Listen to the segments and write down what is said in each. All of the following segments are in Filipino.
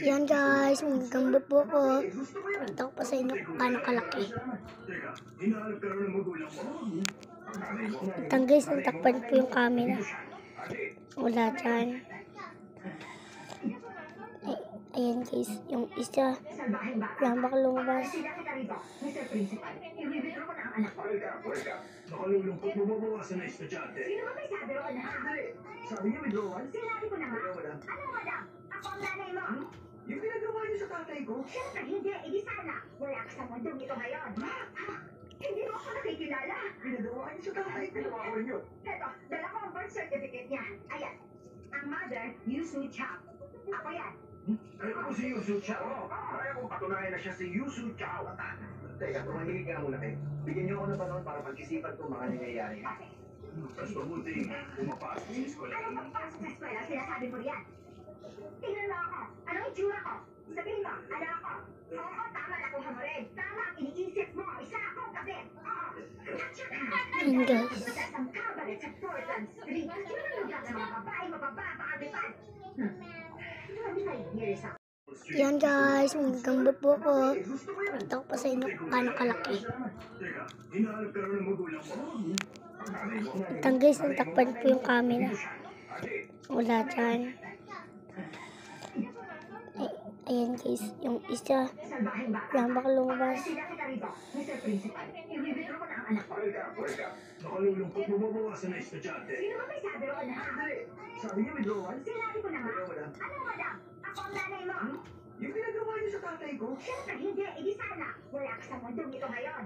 Yan guys, maganda po ko. Ito ko pa sa inyo kung paano kalaki. Itang guys, natakpan po yung camera. Wala dyan. Ayan guys, yung isa. Lang baka lumabas. Nakalulungkot mo mabawasan na estudyante. Sino ba may sabi ron ha? Sabi niya withdrawal? Sinabi ko na nga. Madam. Ano madam? Ako ang nanay mo. Yung pinagawa niyo sa tatay ko? Siyempre hindi. Edi sana. Wala ka sa mundong ito ngayon. Hindi mo ako nakikilala. Pinagawa niyo sa tatay ko. Pinagawa niyo. Eto, dala ko ang birth certificate niya. Ayan. Ang mother, Yusu Chao. Ako yan. Ano ko si Yusu Chao? Kaya kong patunayan na siya si Yusu Chao. Teka, tumahigil ka muna kayo. Bigyan niyo ako ng panahon para pag-isipan ko mga nangyayari. Mas mabuti, pumapasok sa eskwela. Anong pagpasok sa eskwela? Sinasabi mo riyan. Tingnan mo ako. Anong itsura ko? Sabihin mo, ano ako? Oo, tama na kuha mo rin. Tama ang iniisip mo. Isa akong kabit. Oo. At saka, Ayan guys. mataas ang kabalit sa Portland Street. Yun ang lugar ng mga babae, mababa-pakabipan. 25 years ako. Yan guys, maganda po ko. Ito ko pa sa inyo kung paano kalaki. Hinahanap ka rin ng magulang mo. Itang guys, natakpan po yung camera. Wala dyan. Ayan guys, yung isa. Lang baka lumabas. Sila kita rito, Mr. Principal. I-withdraw ko na ang anak ko. Nakalulungkot mo mabawasan na estudyante. Sino ba may sabi ron ha? Sabi niya withdrawal? Sinabi ko na nga. Madam. Ano madam? Ako ang nanay mo. Yung pinagawa niyo sa tatay ko? Siyempre hindi. Edi sana. Wala ka sa mundong ito ngayon.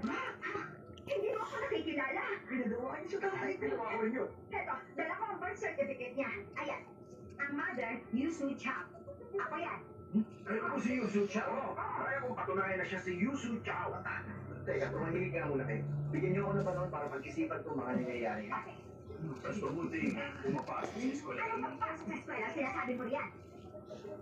Hindi mo ako nakikilala. Pinagawa niyo sa tatay ko. Pinagawa niyo. Eto, dala ko ang birth certificate niya. Ayan. Ang mother, Yusu Chao. Ako yan. Ano ko si Yusu Chao? Kaya kong patunayan na siya si Yusu Chao. Teka, tumahigil ka muna kayo. Bigyan niyo ako ng panahon para pag-isipan ko mga nangyayari. Mas mabuti, pumapasok sa eskwela. Anong pagpasok sa eskwela? Sinasabi mo riyan.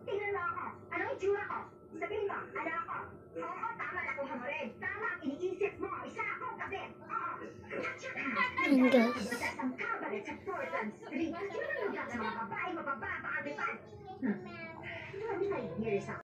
Tingnan mo ako. Anong itsura ko? Sabihin mo, ano ako? Oo, tama na kuha mo rin. Tama ang iniisip mo. Isa akong kabit. Oo. At saka, Ayan guys. mataas ang kabalit sa Portland Street. Yun ang lugar ng mga babae, mababa-pakabipan. 25 years ako.